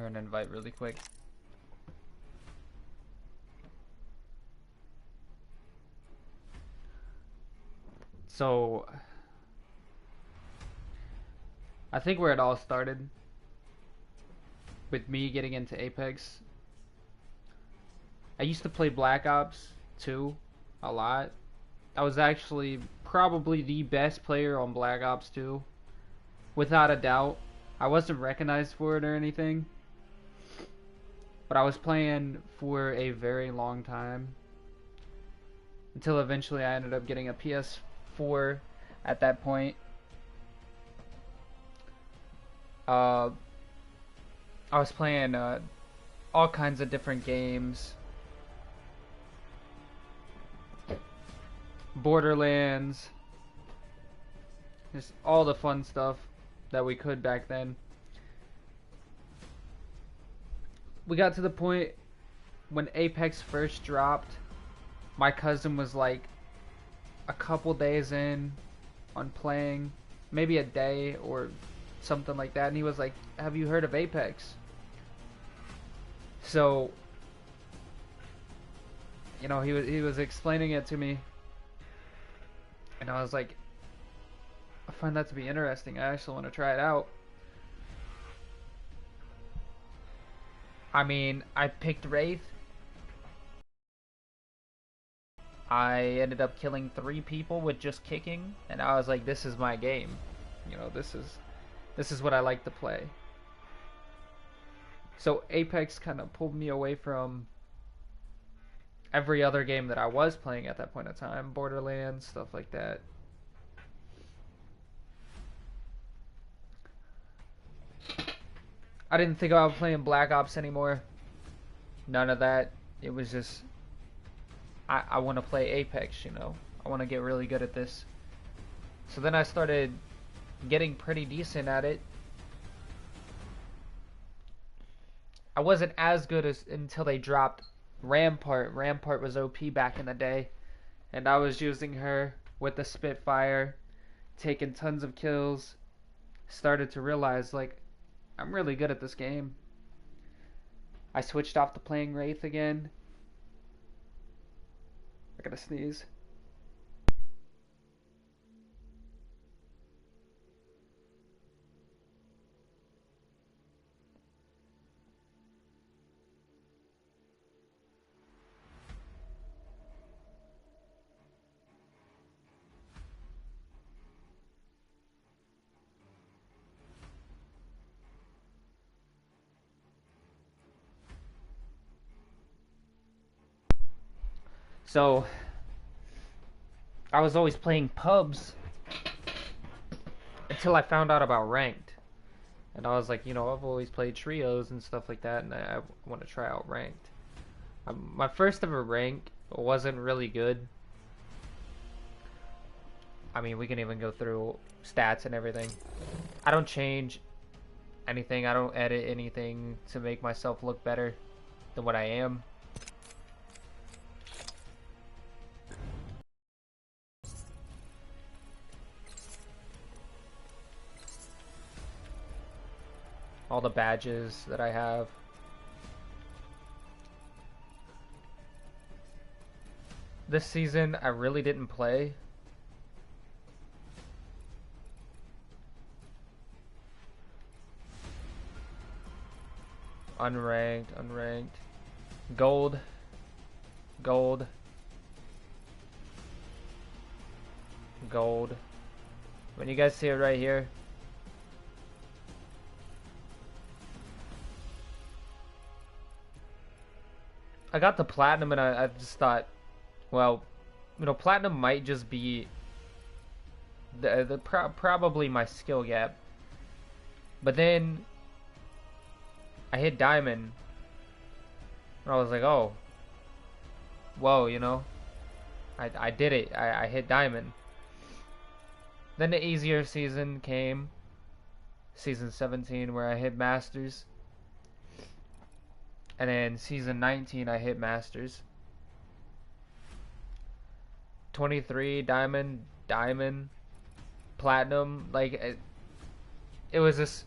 her an invite really quick. So, I think where it all started with me getting into Apex. I used to play Black Ops 2 a lot. I was actually probably the best player on Black Ops 2, without a doubt. I wasn't recognized for it or anything, but I was playing for a very long time until eventually I ended up getting a PS4 at that point. I was playing all kinds of different games. Borderlands. Just all the fun stuff that we could back then. We got to the point when Apex first dropped. My cousin was like a couple days in on playing, maybe a day or something like that, and he was like, "Have you heard of Apex?" So, you know, he was explaining it to me, and I was like, I find that to be interesting. I actually want to try it out. I mean, I picked Wraith. I ended up killing 3 people with just kicking, and I was like, this is my game. You know, this is what I like to play. So Apex kind of pulled me away from every other game that I was playing at that point in time, Borderlands, stuff like that. I didn't think about playing Black Ops anymore. None of that. It was just, I want to play Apex, you know. I want to get really good at this. So then I started getting pretty decent at it. I wasn't as good as until they dropped Rampart. Rampart was OP back in the day, and I was using her with the Spitfire, taking tons of kills. Started to realize, like, I'm really good at this game. I switched off to playing Wraith again. I gotta sneeze. So, I was always playing pubs until I found out about ranked. And I was like, you know, I've always played trios and stuff like that, and I want to try out ranked. My first ever rank wasn't really good. I mean, we can even go through stats and everything. I don't change anything. I don't edit anything to make myself look better than what I am. All the badges that I have. This season, I really didn't play. Unranked. Gold. When you guys see it right here. I got the platinum and I just thought, well, you know, platinum might just be probably my skill gap. But then I hit diamond. And I was like, oh, whoa, you know, I did it. I hit diamond. Then the easier season came, season 17, where I hit masters. And then season 19, I hit masters. 23, diamond, platinum. Like, it was just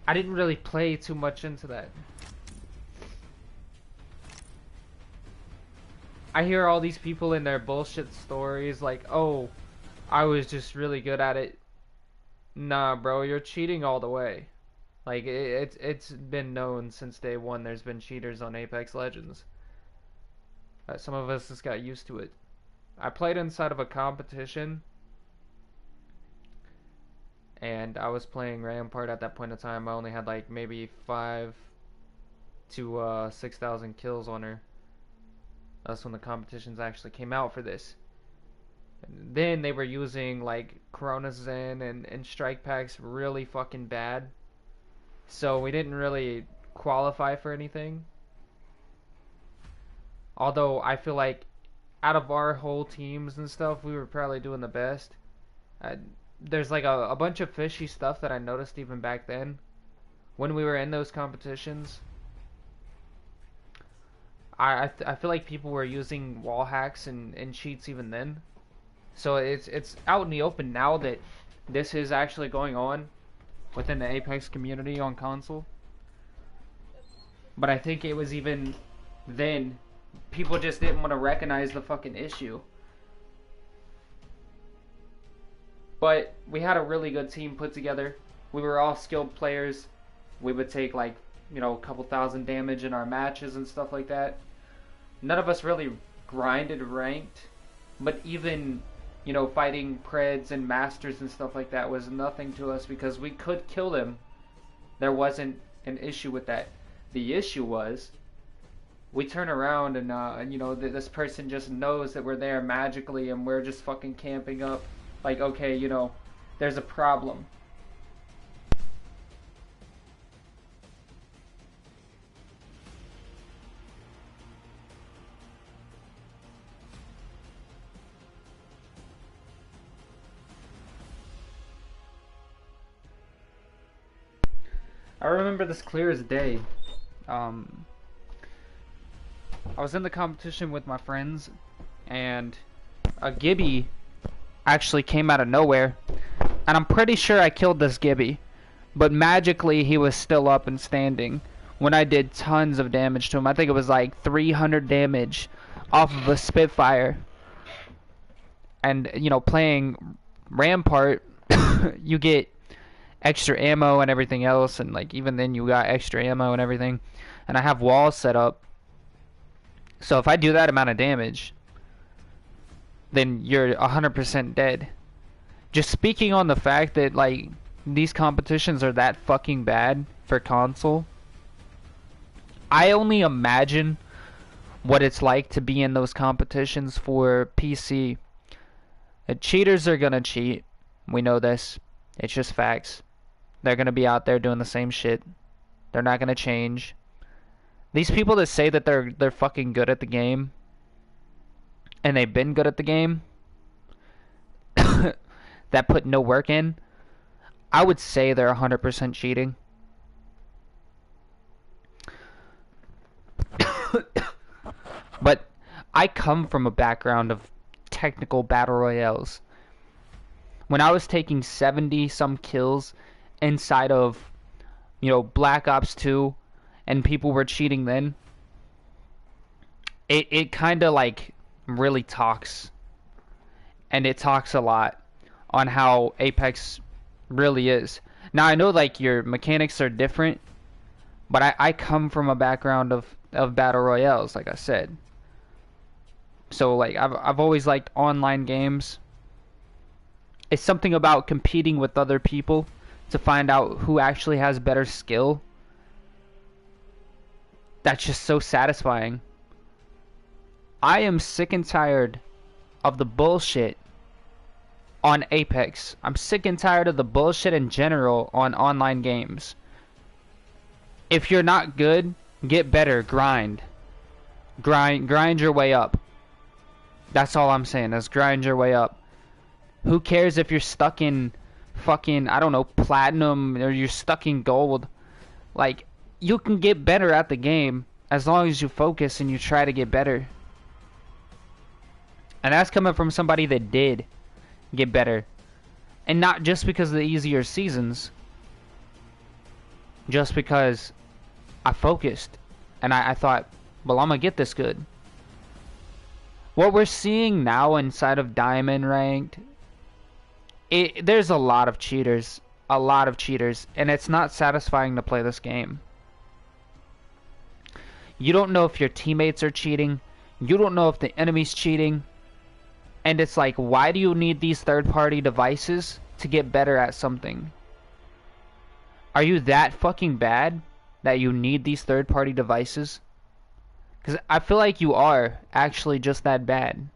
I didn't really play too much into that. I hear all these people in their bullshit stories like, oh, I was just really good at it. Nah, bro, you're cheating all the way. Like, it's been known since day one there's been cheaters on Apex Legends. Some of us just got used to it. I played inside of a competition, and I was playing Rampart at that point in time. I only had like maybe 5 to 6,000 kills on her. That's when the competitions actually came out for this. And then they were using like Corona Zen and strike packs really fucking bad. So we didn't really qualify for anything. Although I feel like out of our whole teams and stuff, we were probably doing the best. There's like a bunch of fishy stuff that I noticed even back then when we were in those competitions. I feel like people were using wall hacks and cheats even then. So it's out in the open now that this is actually going on within the Apex community on console. But I think it was even then, people just didn't want to recognize the fucking issue. But we had a really good team put together. We were all skilled players. We would take like, you know, a couple thousand damage in our matches and stuff like that. None of us really grinded ranked, but even, you know, fighting Preds and Masters and stuff like that was nothing to us because we could kill them. There wasn't an issue with that. The issue was, we turn around and you know, this person just knows that we're there magically and we're just fucking camping up. Like, okay, you know, there's a problem. I remember this clear as day. I was in the competition with my friends, and a Gibby actually came out of nowhere, and I'm pretty sure I killed this Gibby, but magically he was still up and standing when I did tons of damage to him. I think it was like 300 damage off of a Spitfire. And, you know, playing Rampart, you get extra ammo and everything else, and like even then you got extra ammo and everything, and I have walls set up, so if I do that amount of damage, then you're 100% dead. Just speaking on the fact that like these competitions are that fucking bad for console, I only imagine what it's like to be in those competitions for PC. The cheaters are gonna cheat, we know this, it's just facts. They're gonna be out there doing the same shit. They're not gonna change. These people that say that they're fucking good at the game, and they've been good at the game, that put no work in, I would say they're 100% cheating. But I come from a background of technical battle royales. When I was taking 70 some kills inside of, you know, Black Ops 2, and people were cheating then, it kind of like really talks, and it talks a lot on how Apex really is. Now I know like your mechanics are different, but I come from a background of battle royales, like I said. So like I've always liked online games. It's something about competing with other people to find out who actually has better skill. That's just so satisfying. I am sick and tired of the bullshit on Apex. I'm sick and tired of the bullshit in general on online games. If you're not good, get better, grind your way up. That's all I'm saying, is grind your way up. Who cares if you're stuck in fucking, I don't know, platinum, or you're stuck in gold? Like, you can get better at the game as long as you focus and you try to get better. And that's coming from somebody that did get better. And not just because of the easier seasons. just because I focused and I thought, well, I'm gonna get this good. What we're seeing now inside of Diamond Ranked, there's a lot of cheaters. A lot of cheaters. And it's not satisfying to play this game. You don't know if your teammates are cheating. You don't know if the enemy's cheating. And it's like, why do you need these third-party devices to get better at something? Are you that fucking bad that you need these third-party devices? Because I feel like you are actually just that bad.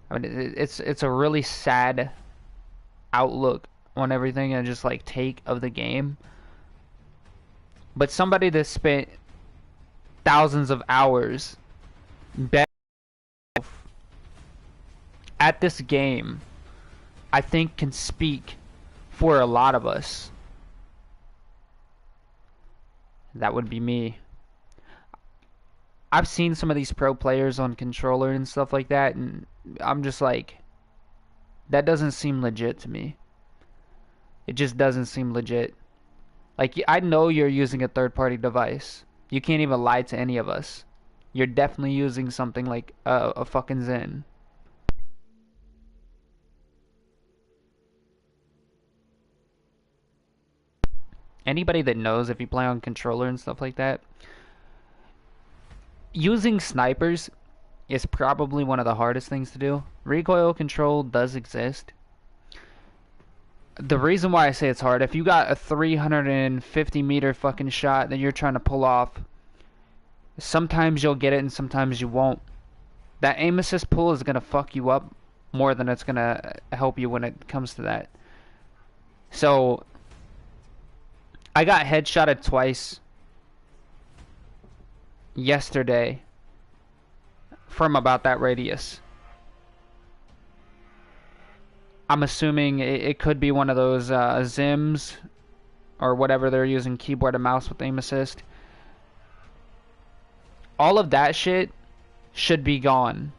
I mean, it's a really sad outlook on everything and just like take of the game. But somebody that spent thousands of hours at this game, I think can speak for a lot of us. That would be me. I've seen some of these pro players on controller and stuff like that, and I'm just like, that doesn't seem legit to me. It just doesn't seem legit. Like, I know you're using a third-party device. You can't even lie to any of us. You're definitely using something like a fucking Zen. Anybody that knows, if you play on controller and stuff like that, using snipers is probably one of the hardest things to do. Recoil control does exist. The reason why I say it's hard, if you got a 350 meter fucking shot that you're trying to pull off, sometimes you'll get it and sometimes you won't. That aim assist pull is going to fuck you up more than it's going to help you when it comes to that. So, I got headshotted twice yesterday from about that radius. I'm assuming it could be one of those Zims or whatever they're using, keyboard and mouse with aim assist. All of that shit should be gone.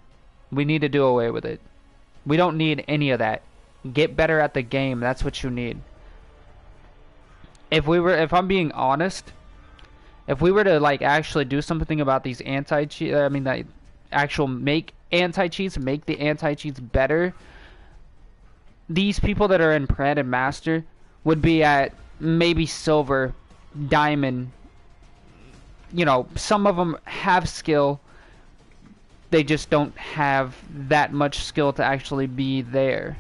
We need to do away with it. We don't need any of that. Get better at the game. That's what you need. If I'm being honest, if we were to like actually do something about these anti-cheat, I mean, that actual make anti-cheats, make the anti-cheats better, these people that are in Pred and Master would be at maybe Silver, Diamond. You know, some of them have skill. They just don't have that much skill to actually be there.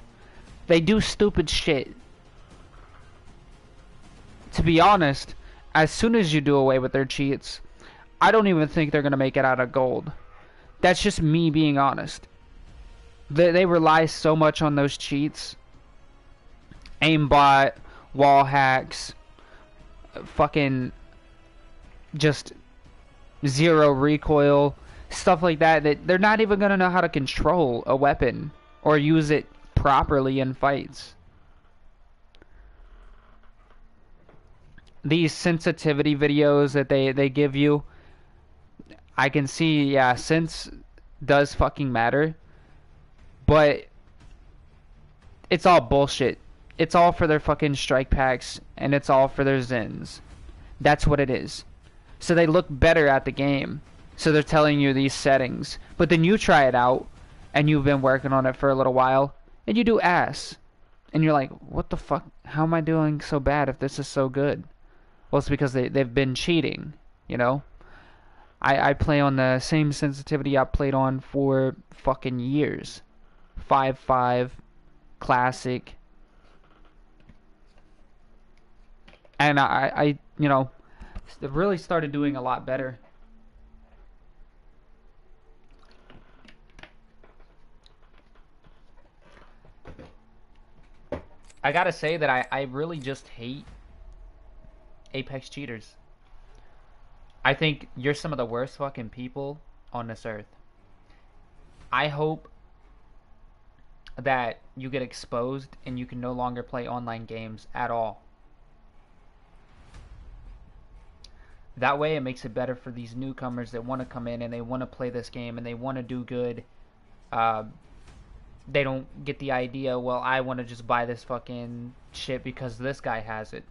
They do stupid shit. To be honest, as soon as you do away with their cheats, I don't even think they're going to make it out of gold. That's just me being honest. They rely so much on those cheats. Aimbot, wall hacks, fucking just zero recoil, stuff like that, that they're not even going to know how to control a weapon or use it properly in fights. These sensitivity videos that they give you, I can see, yeah, sense does fucking matter, but it's all bullshit. It's all for their fucking strike packs, and it's all for their Zens. That's what it is. So they look better at the game. So they're telling you these settings. But then you try it out, and you've been working on it for a little while, and you do ass. And you're like, what the fuck? How am I doing so bad if this is so good? Well, it's because they've been cheating, you know? I play on the same sensitivity I played on for fucking years. 5.5, classic. And I you know, really started doing a lot better. I gotta say that I really just hate Apex cheaters. I think you're some of the worst fucking people on this earth. I hope that you get exposed and you can no longer play online games at all. That way it makes it better for these newcomers that want to come in and they want to play this game and they want to do good. They don't get the idea, well, I want to just buy this fucking shit because this guy has it.